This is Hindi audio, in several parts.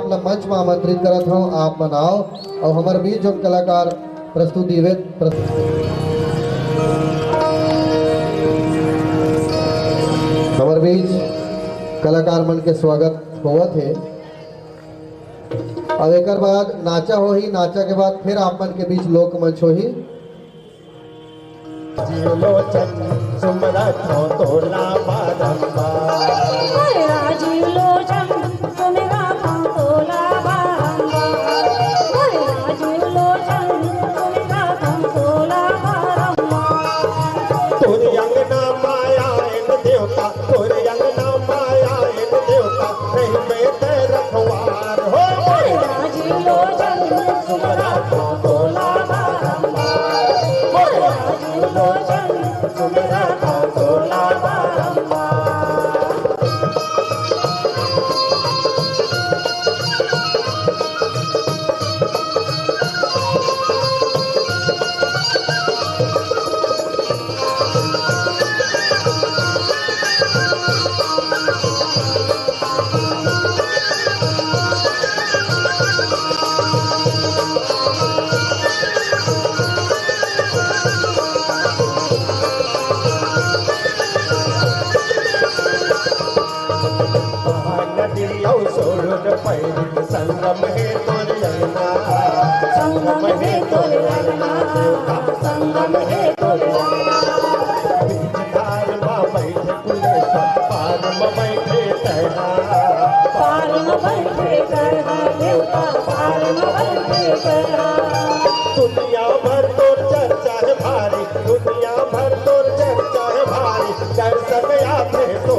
आप मंच में आमंत्रित करत हूँ, आप बनाओ और हमारे बीच जो कलाकार प्रस्तुति हमारे बीच कलाकार मन के स्वागत हुआ थे। अब एक बाद नाचा हो ही, नाचा के बाद फिर आप मन के बीच लोक मंच हो ही। संगम है तोरे अंगना, संगम है तोरे अंगना, संगम है तोरे अंगना। बीच धार में बैठे कुलेश्वर, पार में बैठे कहना, पार में बैठे कहना देवता, पार में बैठे कहना। दुनिया भर तोर चर्चा है भारी, दुनिया भर तोर चर्चा है भारी, दर्शन आते तो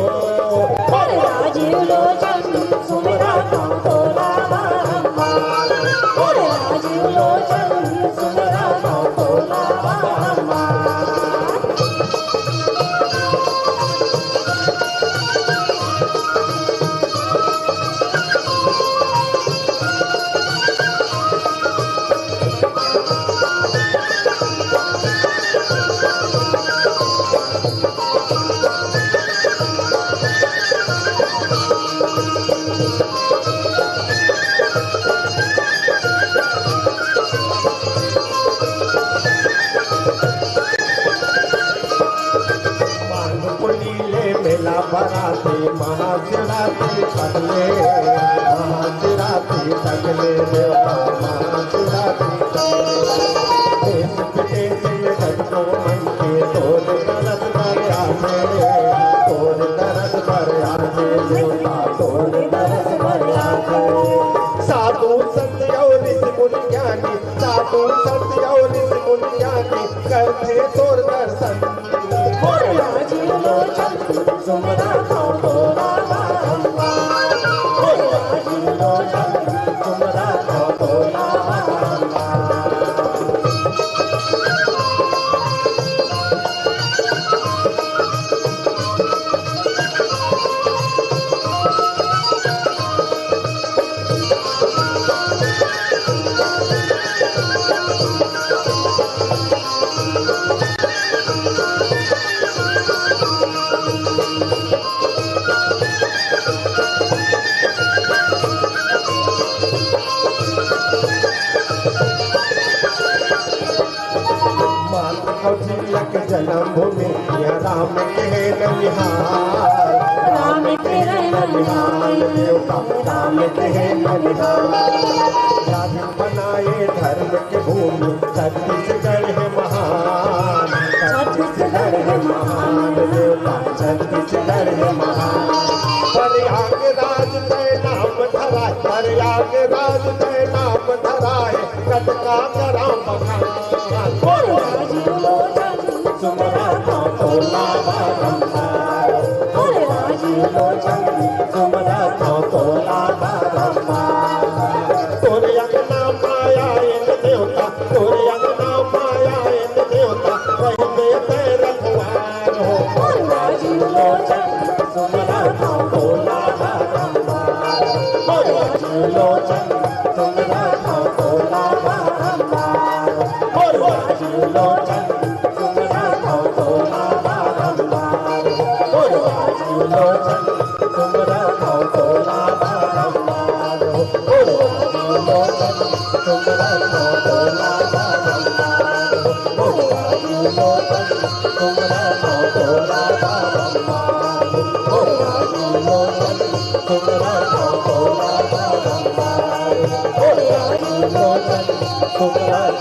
राजीव लोचन सुमिरा तोला बारंबार, राजीव लोचन सुमिरा तोला बारंबार। बराती महाशिवरात्रि तकले, महाशिवरात्रि तकले देवता, महाशिवरात्रि देश विदेश में घटो मन के तोर दरस पर आसे, तोर दरस पर आसे देवता, तोर दरस पर आसे। साधु संत और ऋषि मुनि ज्ञानी, साधु संत और ऋषि मुनि ज्ञानी करते तोर दर्शन। राजीव लोचन सुमरा तोला बारंबार, राजीव लोचन सुमरा तोला बारंबार। जन्मभूमि राम के ननिहाल, राम के ननिहाल देवता, राम के ननिहाल। राधा बनाए धर्म के भूमि, छत्तीसगढ़ है महान, छत्तीसगढ़ है महान देवता, छत्तीसगढ़ है महान। प्रयागराज के नाम धराए, प्रयागराज के नाम धराए, कटका कराम बखान। सुमरा तोला बारंबार, राजीव लोचन सुमरा तोला बारंबार। तोरे अंगना माया इन देवता, तोरे अंगना माया इन देवता, रहते ते रखवार हो। राजीव लोचन सुमरा तोला बारंबार, राजीव लोचन सुमरा तोला बारंबार, राजीव लोचन लोचन तुमरा तोला बारंबार। डोंगराचा